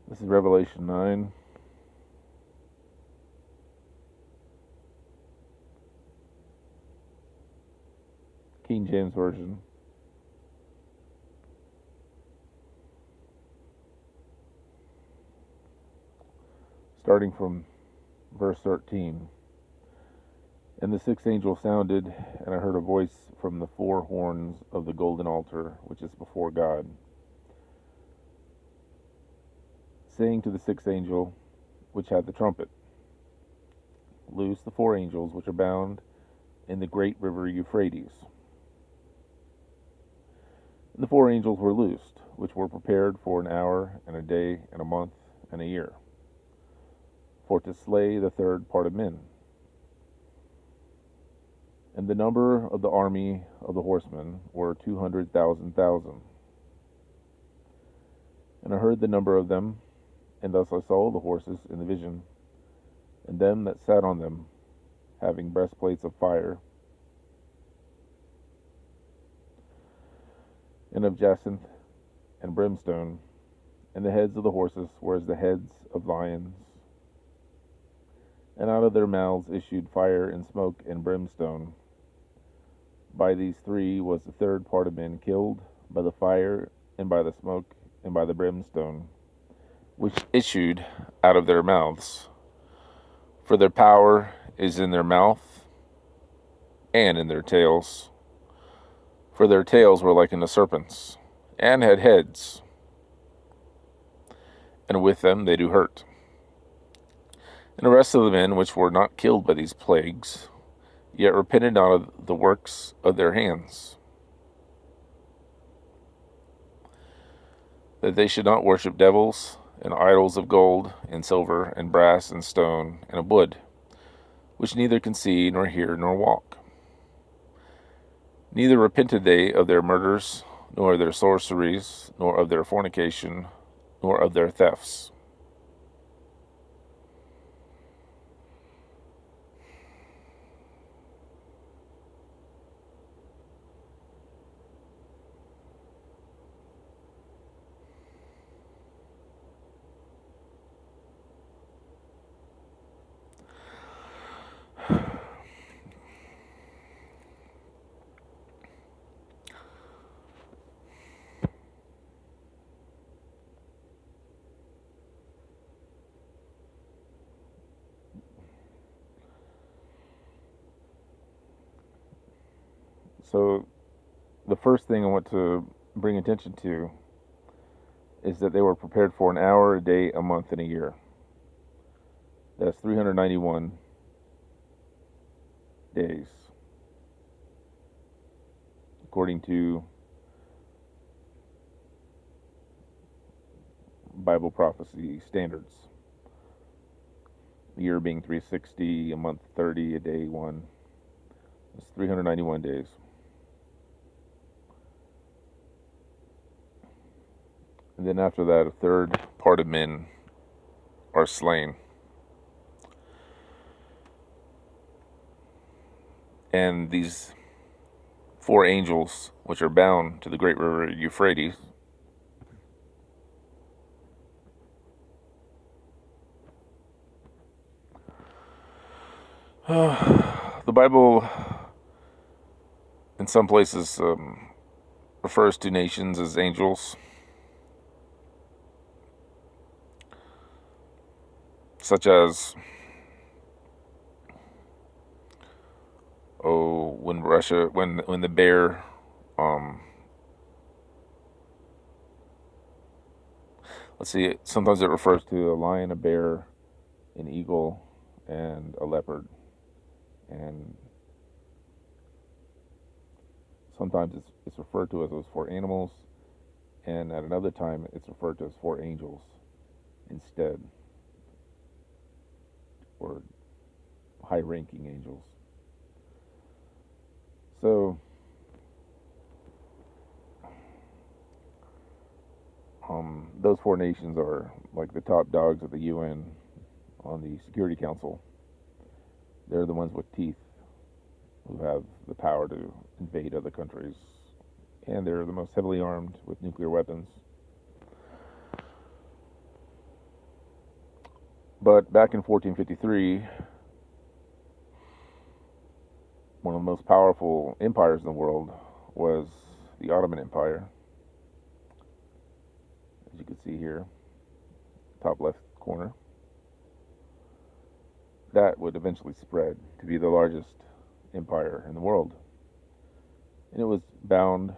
This is Revelation 9. King James Version. Starting from verse 13. And the sixth angel sounded, and I heard a voice from the four horns of the golden altar, which is before God, saying to the sixth angel, which had the trumpet, loose the four angels which are bound in the great river Euphrates. And the four angels were loosed, which were prepared for an hour, and a day, and a month, and a year, for to slay the third part of men. And the number of the army of the horsemen were 200,000. And I heard the number of them, and thus I saw the horses in the vision, and them that sat on them, having breastplates of fire, and of jacinth and brimstone, and the heads of the horses were as the heads of lions, and out of their mouths issued fire and smoke and brimstone. By these three was the third part of men killed, by the fire, and by the smoke, and by the brimstone, which issued out of their mouths. For their power is in their mouth and in their tails. For their tails were like unto serpents, and had heads, and with them they do hurt. And the rest of the men which were not killed by these plagues, yet repented not of the works of their hands, that they should not worship devils and idols of gold and silver and brass and stone and of wood, which neither can see nor hear nor walk. Neither repented they of their murders, nor of their sorceries, nor of their fornication, nor of their thefts. So the first thing I want to bring attention to is that they were prepared for an hour, a day, a month, and a year. That's 391 days, according to Bible prophecy standards. A year being 360, a month 30, a day 1. It's 391 days. And then after that, a third part of men are slain. And these four angels, which are bound to the great river Euphrates, the Bible in some places refers to nations as angels, such as when the bear let's see, sometimes it refers to a lion, a bear, an eagle, and a leopard, and sometimes it's referred to as those four animals, and at another time it's referred to as four angels instead, or high-ranking angels. So those four nations are like the top dogs of the UN on the Security Council, They're the ones with teeth who have the power to invade other countries, and they're the most heavily armed with nuclear weapons. But back in 1453, one of the most powerful empires in the world was the Ottoman Empire. As you can see here, top left corner. That would eventually spread to be the largest empire in the world. And it was bound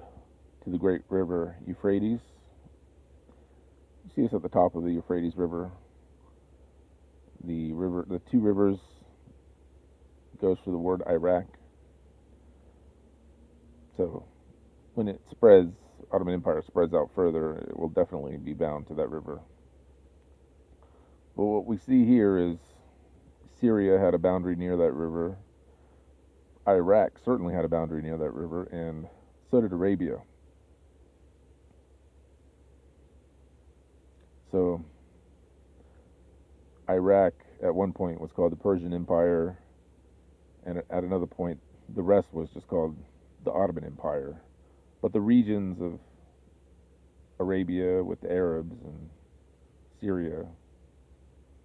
to the great river Euphrates. You see this at the top of the Euphrates River. The two rivers goes for the word Iraq. So when it spreads, Ottoman Empire spreads out further, it will definitely be bound to that river. But what we see here is Syria had a boundary near that river. Iraq certainly had a boundary near that river, and so did Arabia. So Iraq at one point was called the Persian Empire, and at another point the rest was just called the Ottoman Empire. But the regions of Arabia with the Arabs and Syria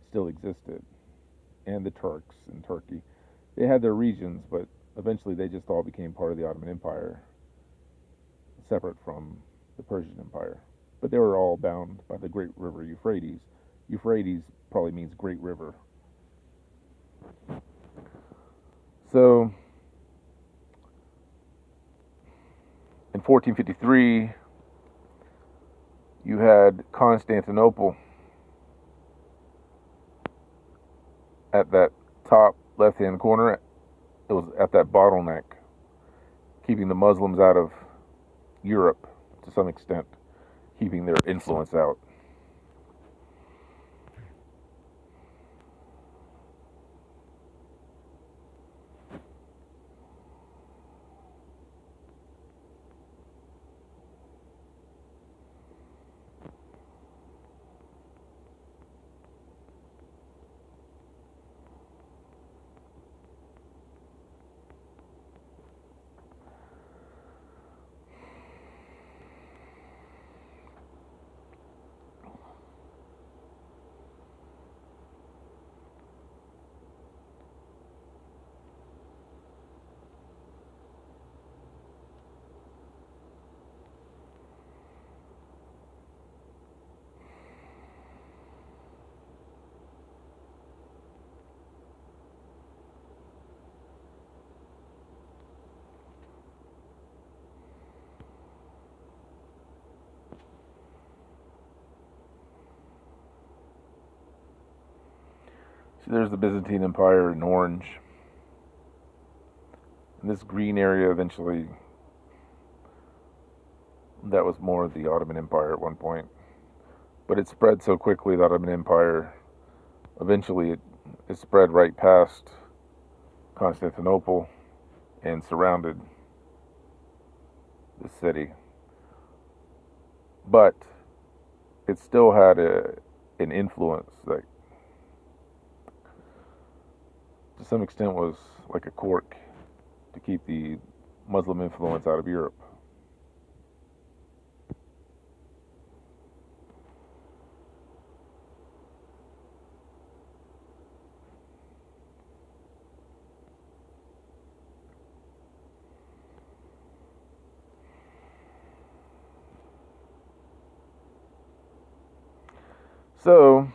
still existed, and the Turks in Turkey. They had their regions, but eventually they just all became part of the Ottoman Empire, separate from the Persian Empire. But they were all bound by the great river Euphrates. Euphrates probably means great river. So in 1453, you had Constantinople at that top left-hand corner. It was at that bottleneck, keeping the Muslims out of Europe to some extent, keeping their influence out. So there's the Byzantine Empire in orange. And this green area eventually, that was more of the Ottoman Empire at one point. But it spread so quickly, the Ottoman Empire, eventually it spread right past Constantinople and surrounded the city. But it still had an influence that to some extent was like a cork to keep the Muslim influence out of Europe. So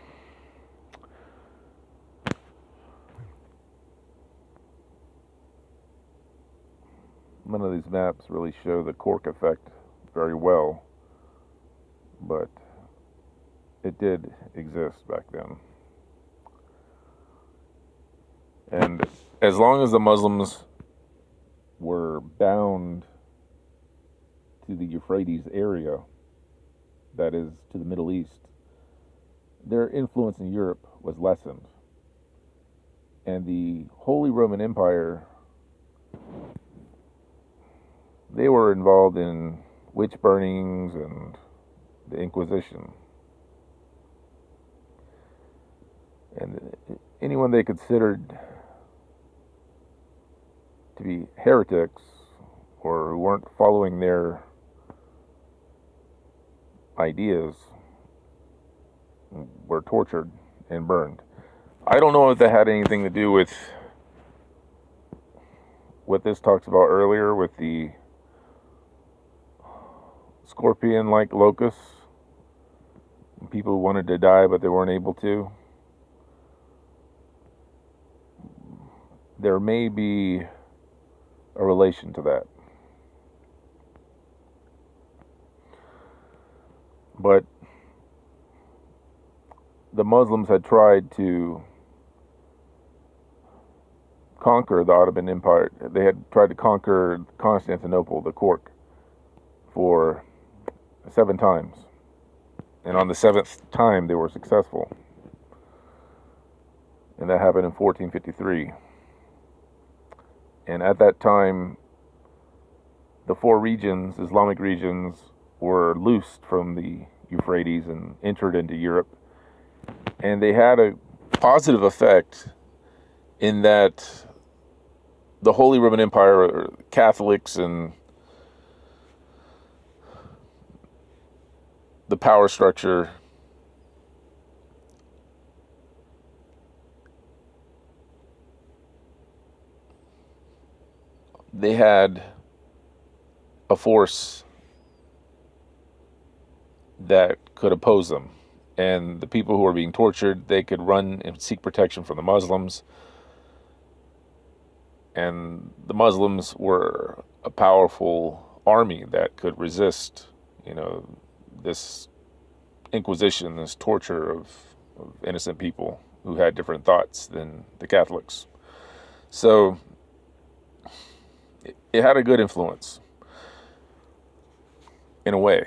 none of these maps really show the cork effect very well, but it did exist back then. And as long as the Muslims were bound to the Euphrates area, that is, to the Middle East, their influence in Europe was lessened. And the Holy Roman Empire, they were involved in witch burnings and the Inquisition. And anyone they considered to be heretics or who weren't following their ideas were tortured and burned. I don't know if that had anything to do with what this talks about earlier with the scorpion-like locusts, people who wanted to die but they weren't able to. There may be a relation to that. But the Muslims had tried to conquer the Ottoman Empire. They had tried to conquer Constantinople, the Cork, for 7 times. And on the 7th time, they were successful. And that happened in 1453. And at that time, the 4 regions, Islamic regions, were loosed from the Euphrates and entered into Europe. And they had a positive effect in that the Holy Roman Empire, Catholics, and the power structure they had a force that could oppose them. And the people who were being tortured, they could run and seek protection from the Muslims. And the Muslims were a powerful army that could resist, this Inquisition, this torture of innocent people who had different thoughts than the Catholics. So it had a good influence, in a way.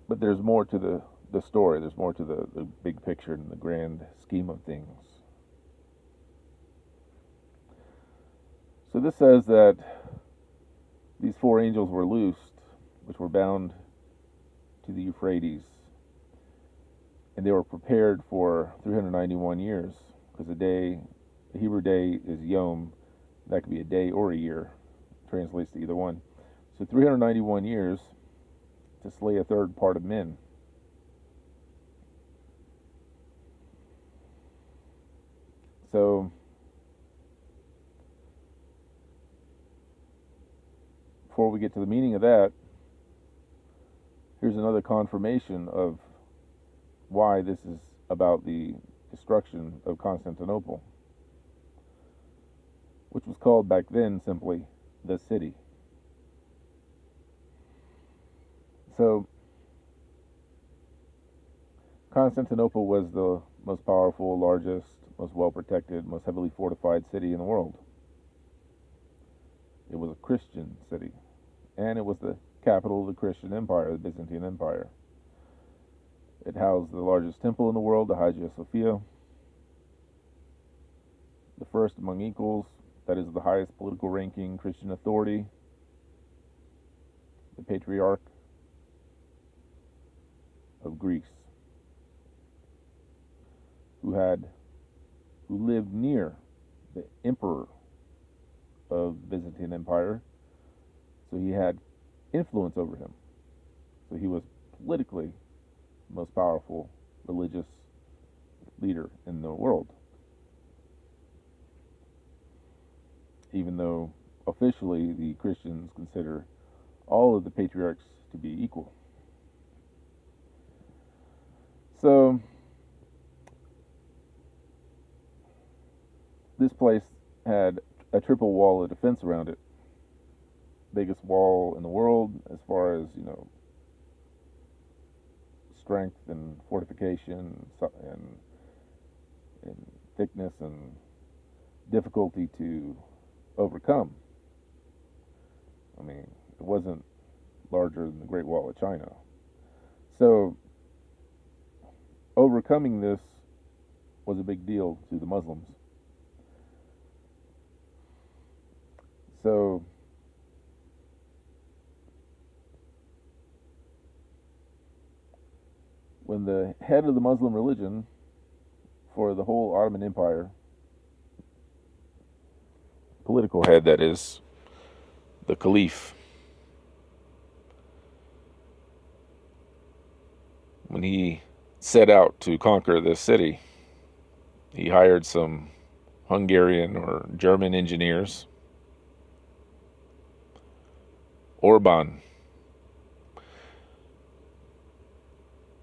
But there's more to the story. There's more to the big picture and the grand scheme of things. So this says that these 4 angels were loosed, which were bound to the Euphrates, and they were prepared for 391 years, because the Hebrew day is Yom. That could be a day or a year. Translates to either one. So 391 years to slay a third part of men. So before we get to the meaning of that, here's another confirmation of why this is about the destruction of Constantinople, which was called back then simply the city. So Constantinople was the most powerful, largest, most well-protected, most heavily fortified city in the world. It was a Christian city, and it was the capital of the Christian Empire, the Byzantine Empire. It housed the largest temple in the world, the Hagia Sophia, the first among equals, that is the highest political ranking Christian authority, the Patriarch of Greece, who lived near the emperor of the Byzantine Empire, so he had influence over him. So he was politically the most powerful religious leader in the world, even though officially the Christians consider all of the patriarchs to be equal. So this place had a triple wall of defense around it. Biggest wall in the world as far as, strength and fortification and thickness and difficulty to overcome. I mean, it wasn't larger than the Great Wall of China. So overcoming this was a big deal to the Muslims. So when the head of the Muslim religion for the whole Ottoman Empire, political head that is, the Caliph, when he set out to conquer this city, he hired some Hungarian or German engineers. Orban.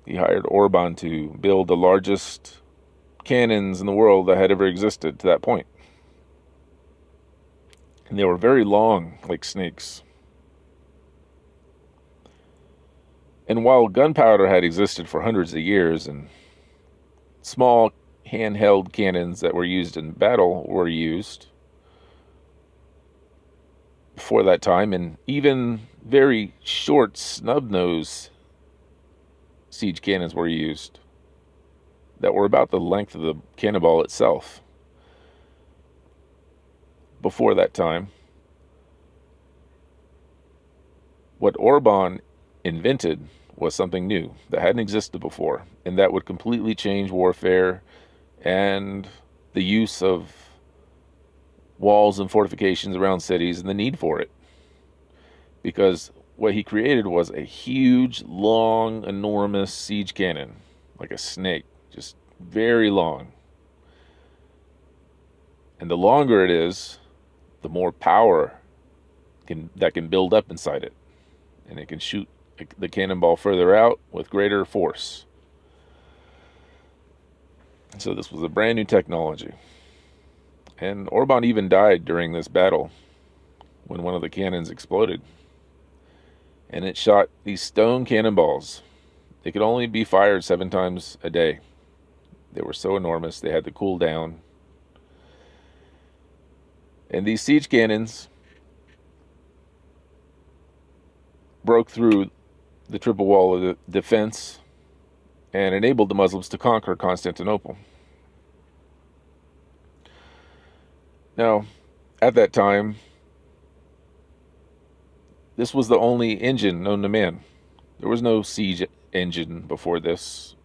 He hired Orban to build the largest cannons in the world that had ever existed to that point. And they were very long, like snakes. And while gunpowder had existed for hundreds of years, and small handheld cannons that were used in battle were used before that time, and even very short snub-nose siege cannons were used that were about the length of the cannonball itself. Before that time, what Orban invented was something new that hadn't existed before, and that would completely change warfare and the use of walls and fortifications around cities and the need for it. Because what he created was a huge, long, enormous siege cannon, like a snake, just very long. And the longer it is, the more power that can build up inside it. And it can shoot the cannonball further out with greater force. So this was a brand new technology. And Orban even died during this battle when one of the cannons exploded. And it shot these stone cannonballs. They could only be fired 7 times a day. They were so enormous, they had to cool down. And these siege cannons broke through the triple wall of the defense and enabled the Muslims to conquer Constantinople. Now, at that time, this was the only engine known to man. There was no siege engine before this,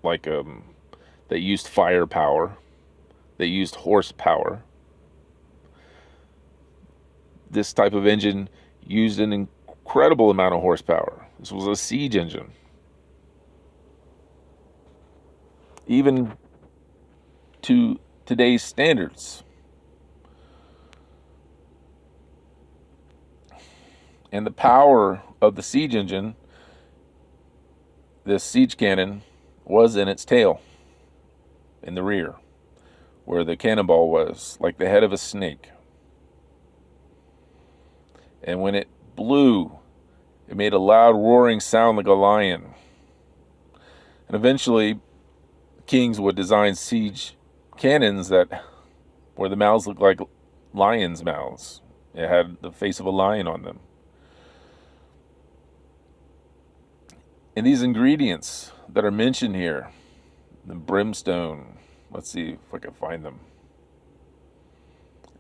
like that used firepower, that used horsepower. This type of engine used an incredible amount of horsepower. This was a siege engine. Even to today's standards. And the power of the siege engine, this siege cannon, was in its tail, in the rear, where the cannonball was, like the head of a snake. And when it blew, it made a loud roaring sound like a lion. And eventually, kings would design siege cannons where the mouths looked like lions' mouths. It had the face of a lion on them. And these ingredients that are mentioned here, the brimstone, let's see if I can find them.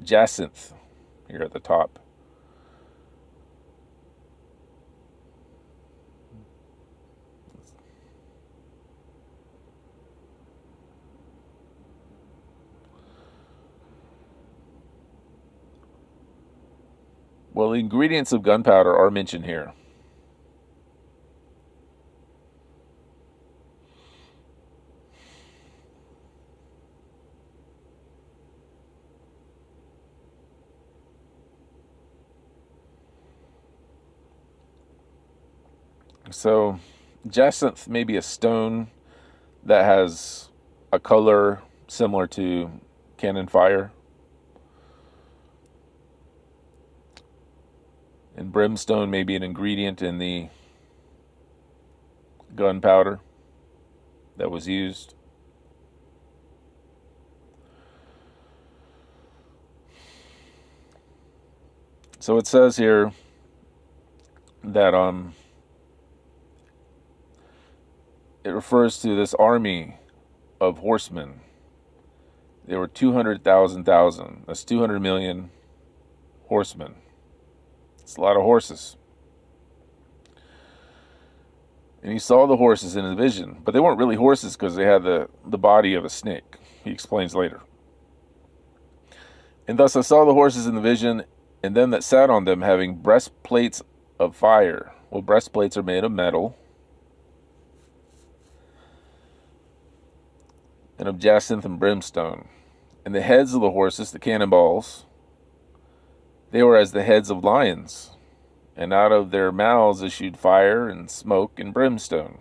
Jacinth, here at the top. Well, the ingredients of gunpowder are mentioned here. So, jacinth may be a stone that has a color similar to cannon fire. And brimstone may be an ingredient in the gunpowder that was used. So it says here that it refers to this army of horsemen. There were 200,000. That's 200 million horsemen. It's a lot of horses. And he saw the horses in a vision, but they weren't really horses because they had the body of a snake. He explains later. And thus I saw the horses in the vision, and them that sat on them having breastplates of fire. Well, breastplates are made of metal and of jacinth and brimstone. And the heads of the horses, the cannonballs, they were as the heads of lions, and out of their mouths issued fire and smoke and brimstone.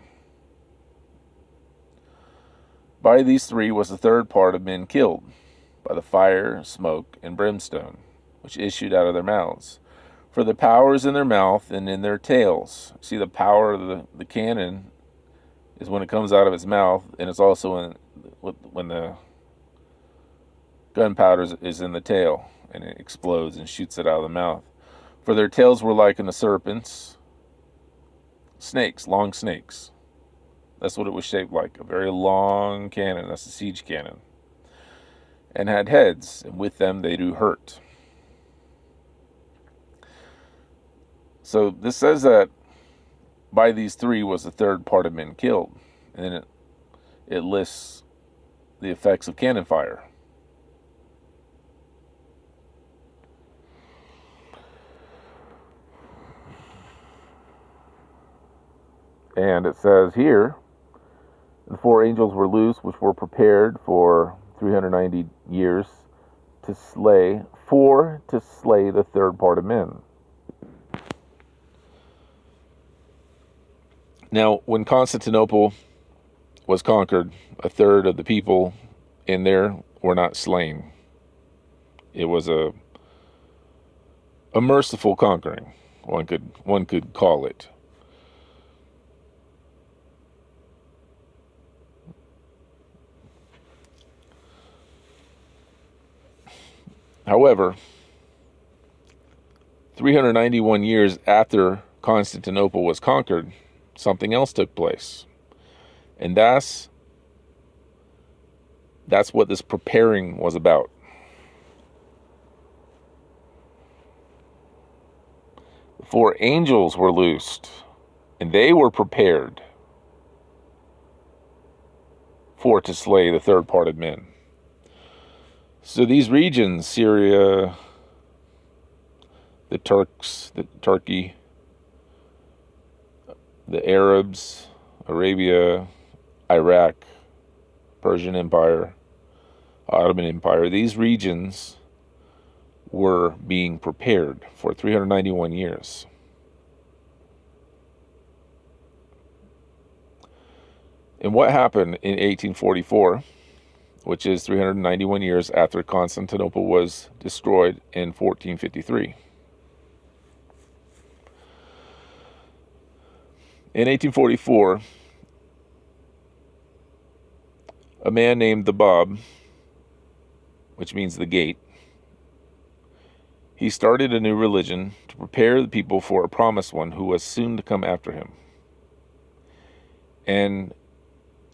By these three was the third part of men killed, by the fire, smoke, and brimstone, which issued out of their mouths. For the power is in their mouth and in their tails. See, the power of the cannon is when it comes out of its mouth, and it's also when the gunpowder is in the tail, and it explodes and shoots it out of the mouth. For their tails were like unto serpents, snakes, long snakes. That's what it was shaped like, a very long cannon. That's a siege cannon. And had heads, and with them they do hurt. So this says that by these three was the third part of men killed. And then it lists the effects of cannon fire. And it says here, the four angels were loose, which were prepared for 390 years to slay the third part of men. Now, when Constantinople was conquered, a third of the people in there were not slain. It was a merciful conquering, one could call it. However, 391 years after Constantinople was conquered, something else took place. And that's what this preparing was about. The four angels were loosed, and they were prepared for to slay the third part of men. So these regions, Syria, the Turks, Turkey, the Arabs, Arabia, Iraq, Persian Empire, Ottoman Empire, these regions were being prepared for 391 years. And what happened in 1844, which is 391 years after Constantinople was destroyed in 1453? In 1844, a man named the Bab, which means the gate, he started a new religion to prepare the people for a promised one who was soon to come after him. And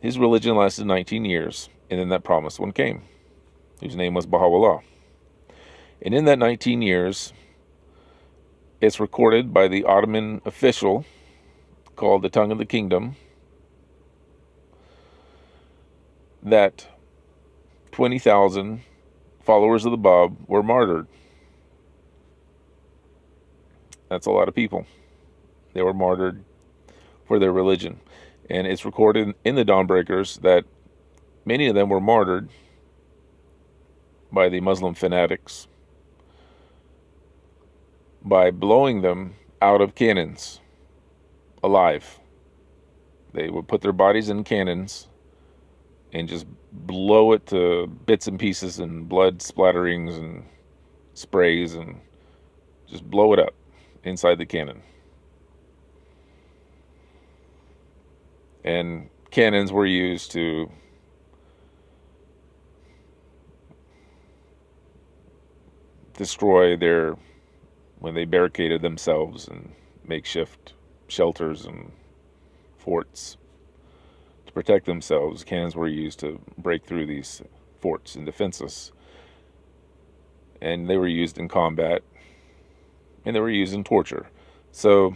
his religion lasted 19 years, and then that promised one came, whose name was Baha'u'llah. And in that 19 years, it's recorded by the Ottoman official called the Tongue of the Kingdom that 20,000 followers of the Bab were martyred. That's a lot of people. They were martyred for their religion. And it's recorded in the Dawnbreakers that many of them were martyred by the Muslim fanatics by blowing them out of cannons alive. They would put their bodies in cannons and just blow it to bits and pieces and blood splatterings and sprays and just blow it up inside the cannon. And cannons were used to destroy when they barricaded themselves in makeshift shelters and forts to protect themselves. Cannons were used to break through these forts and defenses. And they were used in combat, and they were used in torture. So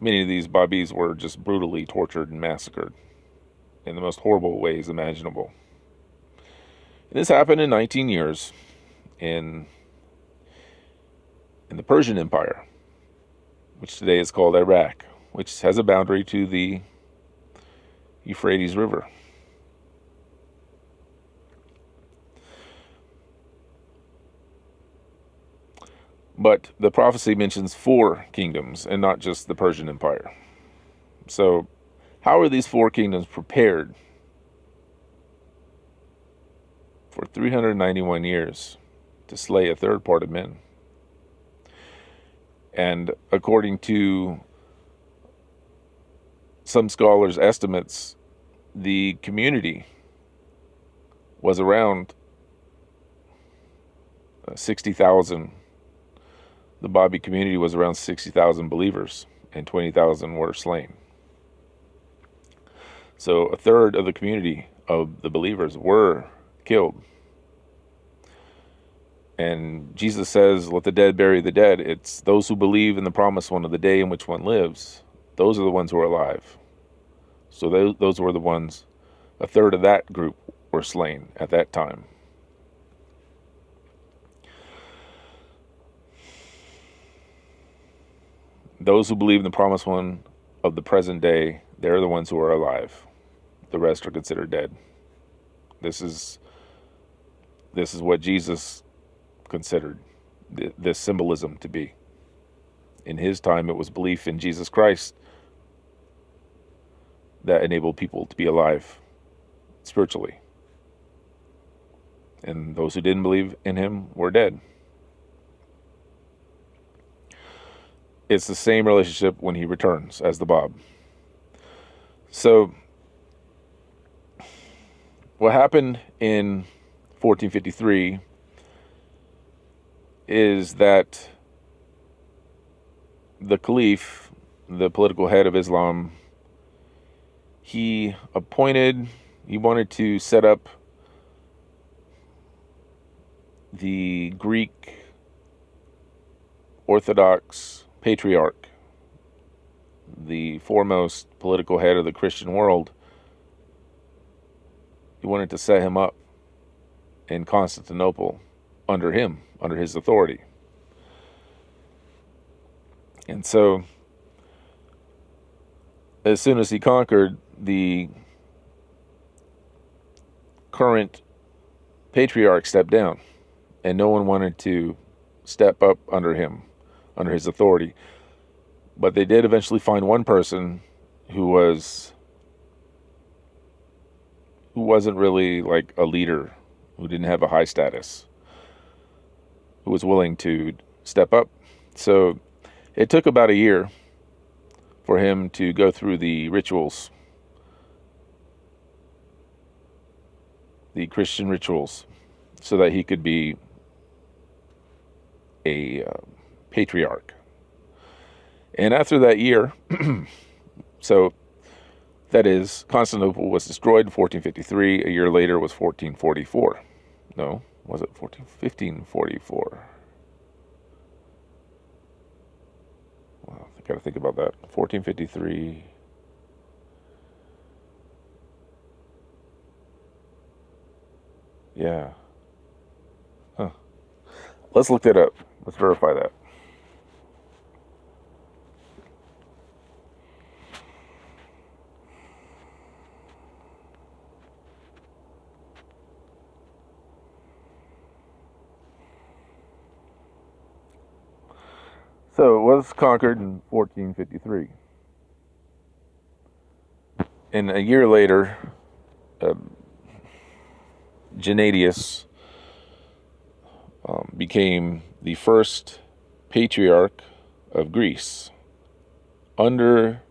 Many of these Babis were just brutally tortured and massacred in the most horrible ways imaginable. And this happened in 19 years in the Persian Empire, which today is called Iraq, which has a boundary to the Euphrates River. But the prophecy mentions 4 kingdoms and not just the Persian Empire. So how are these 4 kingdoms prepared for 391 years to slay a third part of men? And according to some scholars' estimates, the community was around 60,000. The Babi community was around 60,000 believers, and 20,000 were slain. So a third of the community of the believers were killed. And Jesus says, let the dead bury the dead. It's those who believe in the promised one of the day in which one lives. Those are the ones who are alive. So those were the ones, a third of that group were slain at that time. Those who believe in the promised one of the present day, they're the ones who are alive. The rest are considered dead. This is what Jesus considered this symbolism to be. In his time, it was belief in Jesus Christ that enabled people to be alive spiritually. And those who didn't believe in him were dead. It's the same relationship when he returns as the Bab. So what happened in 1453 is that the Caliph, the political head of Islam, he wanted to set up the Greek Orthodox Patriarch, the foremost political head of the Christian world. He wanted to set him up in Constantinople under his authority. And so, as soon as he conquered, the current patriarch stepped down, and no one wanted to step up under him, under his authority. But they did eventually find one person who wasn't really like a leader, who didn't have a high status, who was willing to step up. So it took about a year for him to go through the rituals, the Christian rituals, so that he could be a patriarch. And after that year, so that is, Constantinople was destroyed in 1453. A year later was 1444. No, was it 1544? Well, I got to think about that. 1453. Yeah. Huh. Let's look that up. Let's verify that. So it was conquered in 1453. And a year later, Gennadius became the first patriarch of Greece under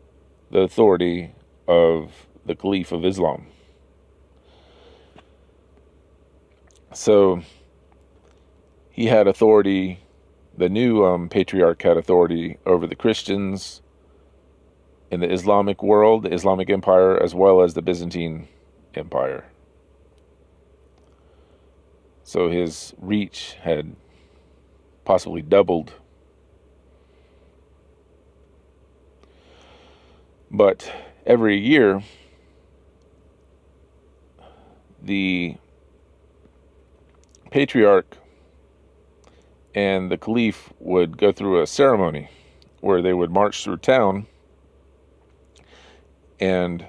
the authority of the Caliph of Islam. So he had authority, the new patriarch had authority over the Christians in the Islamic world, the Islamic Empire, as well as the Byzantine Empire. So his reach had possibly doubled. But every year, the patriarch and the caliph would go through a ceremony where they would march through town, and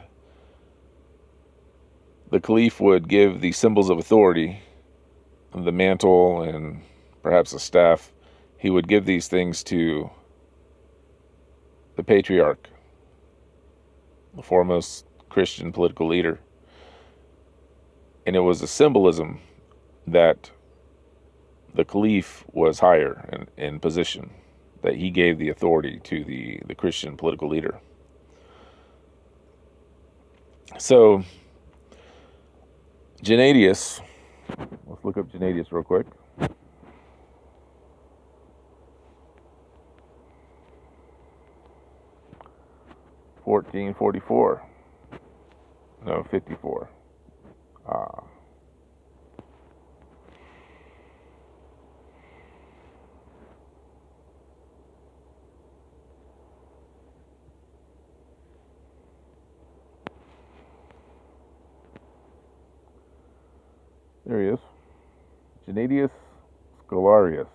the caliph would give the symbols of authority, the mantle and perhaps a staff. He would give these things to the patriarch, the foremost Christian political leader. And it was a symbolism that the caliph was higher in position, that he gave the authority to the Christian political leader. So, Gennadius, let's look up Gennadius real quick. (1444). No, 54. There he is. Gennadius Scholarius.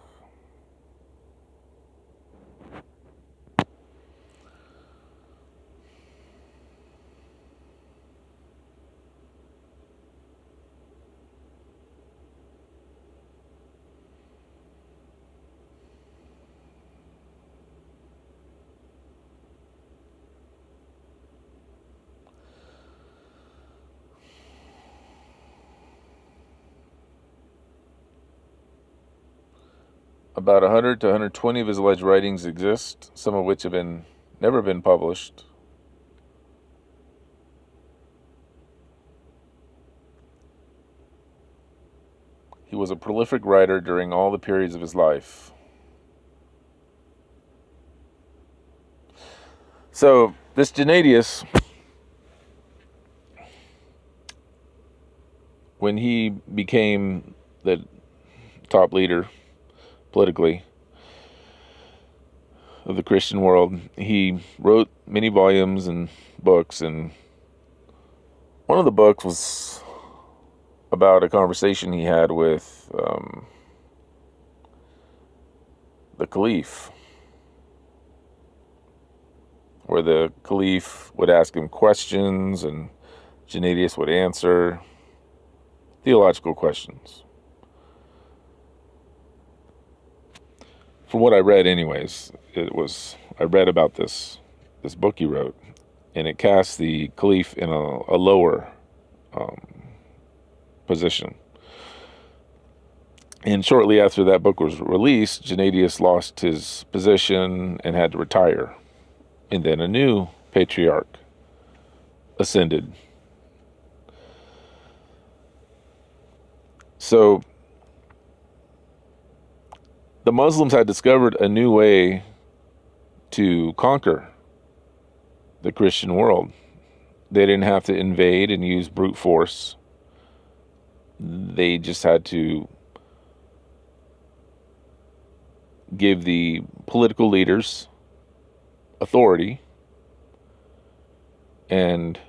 About 100 to 120 of his alleged writings exist, some of which have never been published. He was a prolific writer during all the periods of his life. So, this Gennadius, when he became the top leader politically of the Christian world, he wrote many volumes and books, and one of the books was about a conversation he had with the caliph, where the caliph would ask him questions and Gennadius would answer theological questions. From what I read anyways, I read about this book he wrote, and it cast the caliph in a lower position. And shortly after that book was released, Gennadius lost his position and had to retire. And then a new patriarch ascended. So the Muslims had discovered a new way to conquer the Christian world. They didn't have to invade and use brute force. They just had to give the political leaders authority and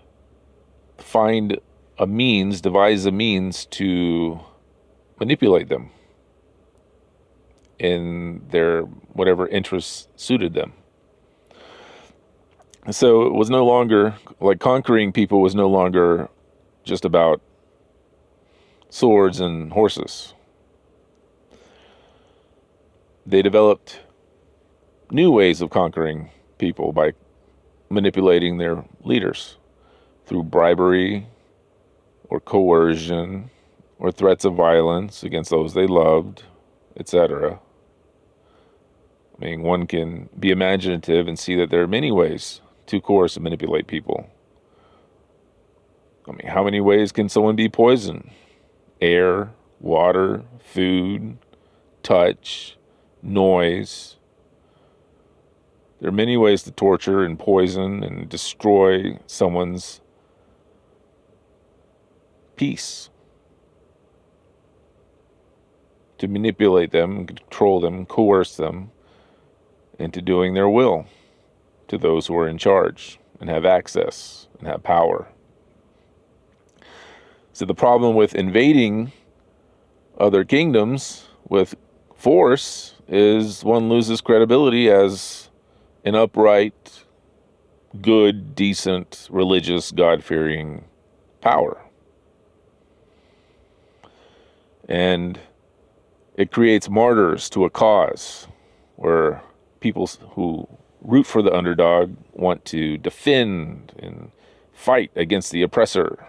devise a means to manipulate them in their whatever interests suited them. So it was no longer, like, conquering people was no longer just about swords and horses. They developed new ways of conquering people by manipulating their leaders through bribery or coercion or threats of violence against those they loved, etc. I mean, one can be imaginative and see that there are many ways to coerce and manipulate people. I mean, how many ways can someone be poisoned? Air, water, food, touch, noise. There are many ways to torture and poison and destroy someone's peace, to manipulate them, control them, coerce them into doing their will to those who are in charge and have access and have power. So the problem with invading other kingdoms with force is one loses credibility as an upright, good, decent, religious, God-fearing power. And it creates martyrs to a cause where people who root for the underdog want to defend and fight against the oppressor.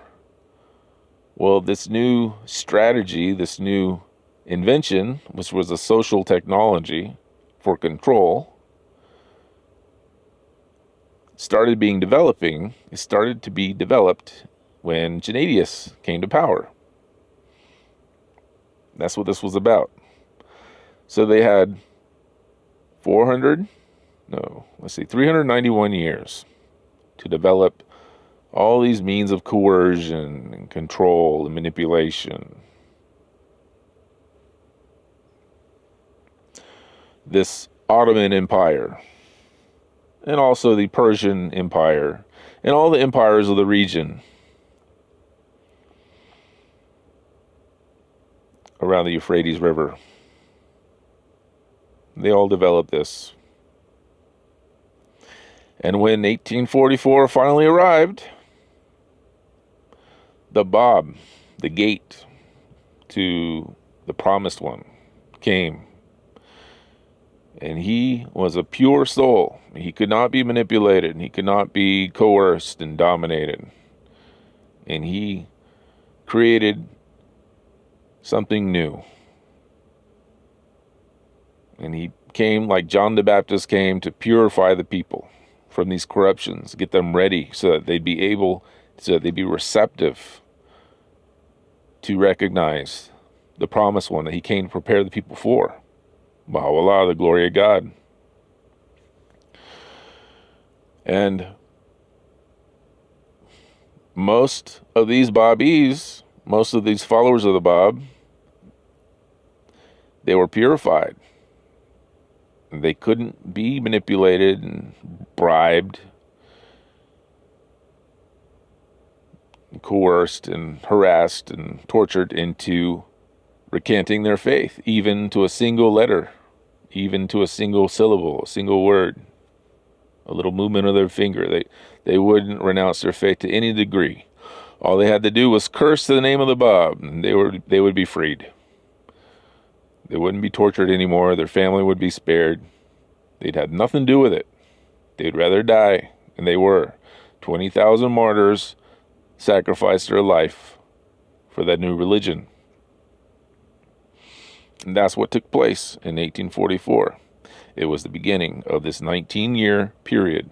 Well, this new strategy, this new invention, which was a social technology for control, started to be developed when Gennadius came to power. That's what this was about. So they had 391 years to develop all these means of coercion and control and manipulation. This Ottoman Empire, and also the Persian Empire, and all the empires of the region around the Euphrates River. They all developed this. And when 1844 finally arrived, the Bab, the gate to the promised one, came. And he was a pure soul. He could not be manipulated. He could not be coerced and dominated. And he created something new. And he came like John the Baptist came to purify the people from these corruptions, get them ready so that they'd be receptive to recognize the promised one that he came to prepare the people for. Baha'u'llah, the glory of God. And most of these Babis, most of these followers of the Bab, they were purified. They couldn't be manipulated and bribed, and coerced and harassed and tortured into recanting their faith, even to a single letter, even to a single syllable, a single word, a little movement of their finger. They wouldn't renounce their faith to any degree. All they had to do was curse the name of the Bab, and they would be freed. They wouldn't be tortured anymore. Their family would be spared. They'd have nothing to do with it. They'd rather die, and they were. 20,000 martyrs sacrificed their life for that new religion. And that's what took place in 1844. It was the beginning of this 19-year period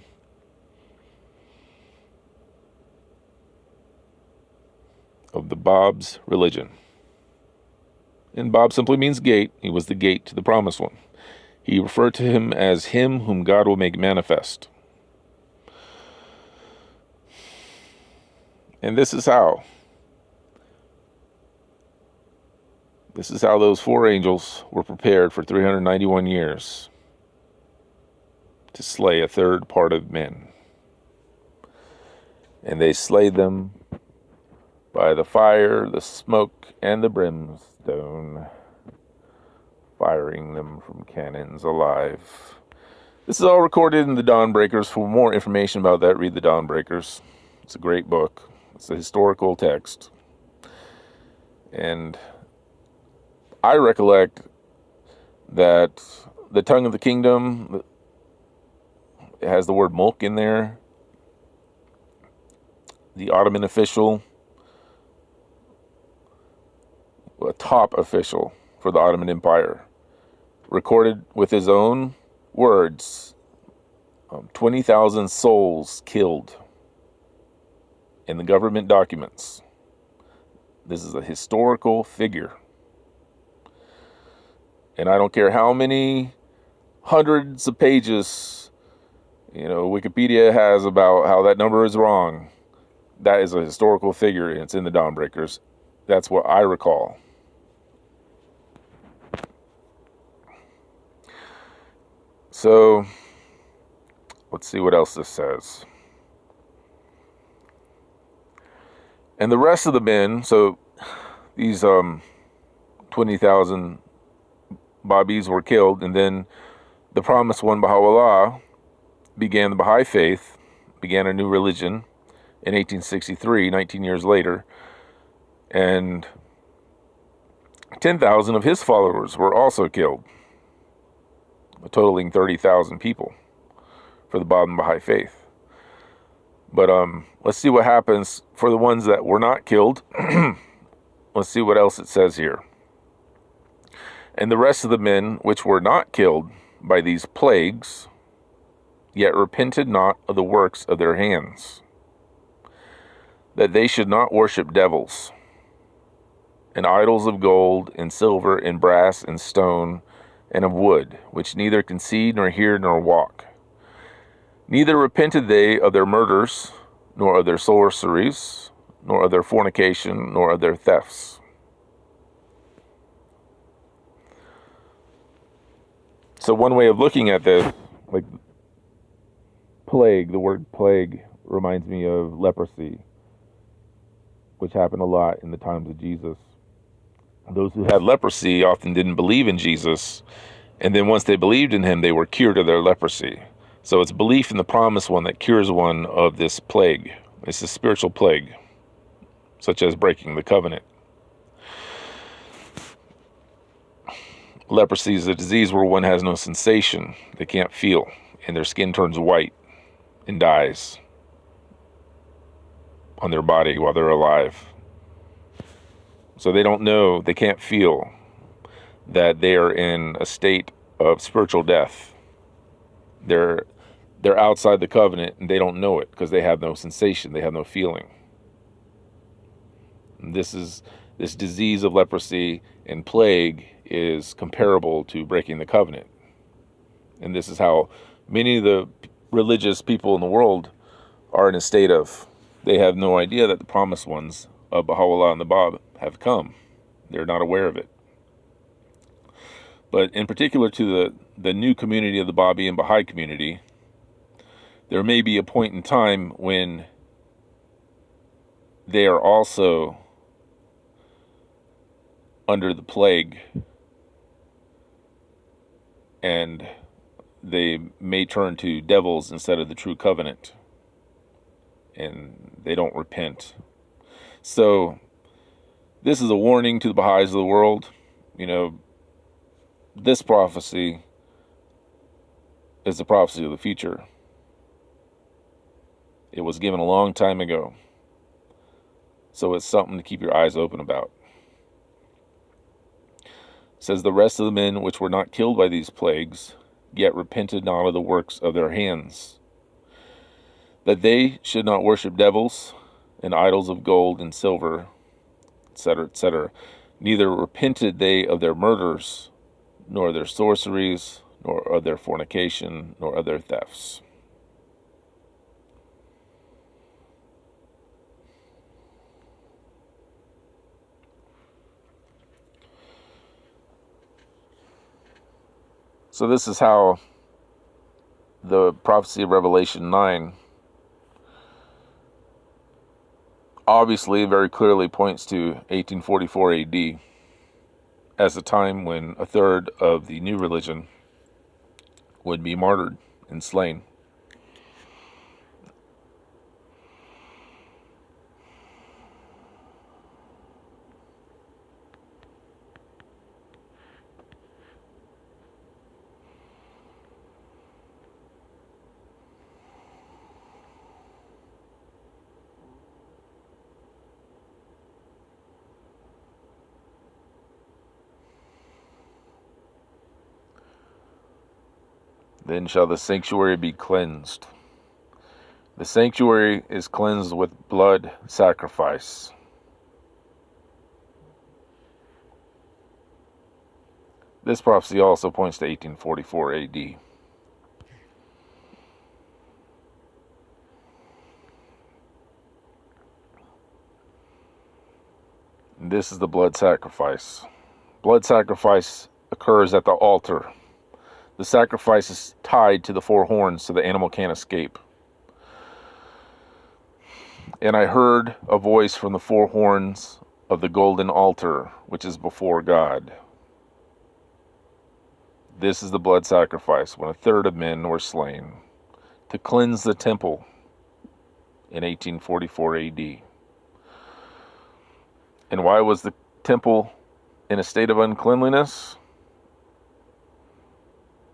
of the Bab's religion. And Bab simply means gate. He was the gate to the promised one. He referred to him as him whom God will make manifest. And this is how those four angels were prepared for 391 years to slay a third part of men. And they slayed them by the fire, the smoke, and the brimstone, firing them from cannons alive. This is all recorded in the Dawnbreakers. For more information about that, read the Dawnbreakers. It's a great book. It's a historical text. And I recollect that the tongue of the kingdom, it has the word mulk in there. The Ottoman official, a top official for the Ottoman Empire, recorded with his own words 20,000 souls killed in the government documents. This is a historical figure. And I don't care how many hundreds of pages, Wikipedia has about how that number is wrong. That is a historical figure, and it's in the Dawnbreakers. That's what I recall. So, let's see what else this says. And the rest of the men, so these 20,000 Babis were killed, and then the promised one, Baha'u'llah, began the Baha'i faith, began a new religion in 1863, 19 years later, and 10,000 of his followers were also killed, totaling 30,000 people for the Bab and Baha'i faith. But let's see what happens for the ones that were not killed. Let's see what else it says here. And the rest of the men which were not killed by these plagues, yet repented not of the works of their hands, that they should not worship devils, and idols of gold, and silver, and brass, and stone, and of wood, which neither can see, nor hear, nor walk. Neither repented they of their murders, nor of their sorceries, nor of their fornication, nor of their thefts. So one way of looking at this, like plague, the word plague reminds me of leprosy, which happened a lot in the times of Jesus. Those who had leprosy often didn't believe in Jesus, and then once they believed in him, they were cured of their leprosy. So it's belief in the promised one that cures one of this plague. It's a spiritual plague, such as breaking the covenant. Leprosy is a disease where one has no sensation. They can't feel, and their skin turns white and dies on their body while they're alive. So they don't know, they can't feel that they are in a state of spiritual death. They're outside the covenant, and they don't know it because they have no sensation, they have no feeling. And this disease of leprosy and plague is comparable to breaking the covenant. And this is how many of the religious people in the world are in a state of, they have no idea that the promised ones of Baha'u'llah and the Bab have come. They're not aware of it. But in particular to the new community of the Babi and Baha'i community, there may be a point in time when they are also under the plague, and they may turn to devils instead of the true covenant, and they don't repent. So this is a warning to the Baha'is of the world. You know, this prophecy is the prophecy of the future. It was given a long time ago. So it's something to keep your eyes open about. It says, the rest of the men which were not killed by these plagues, yet repented not of the works of their hands, that they should not worship devils and idols of gold and silver, etc., etc. Neither repented they of their murders, nor their sorceries, nor of their fornication, nor of their thefts. So this is how the prophecy of Revelation 9 obviously very clearly points to 1844 AD as a time when a third of the new religion would be martyred and slain. Then shall the sanctuary be cleansed. The sanctuary is cleansed with blood sacrifice. This prophecy also points to 1844 AD. And this is the blood sacrifice. Blood sacrifice occurs at the altar. The sacrifice is tied to the four horns so the animal can't escape. And I heard a voice from the four horns of the golden altar, which is before God. This is the blood sacrifice when a third of men were slain to cleanse the temple in 1844 AD. And why was the temple in a state of uncleanliness?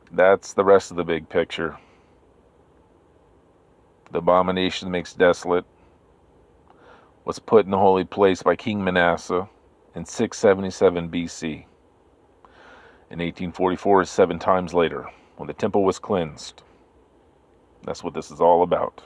That's the rest of the big picture. The abomination makes desolate was put in the holy place by King Manasseh in 677 BC. In 1844 is 7 times later, when the temple was cleansed. That's what this is all about.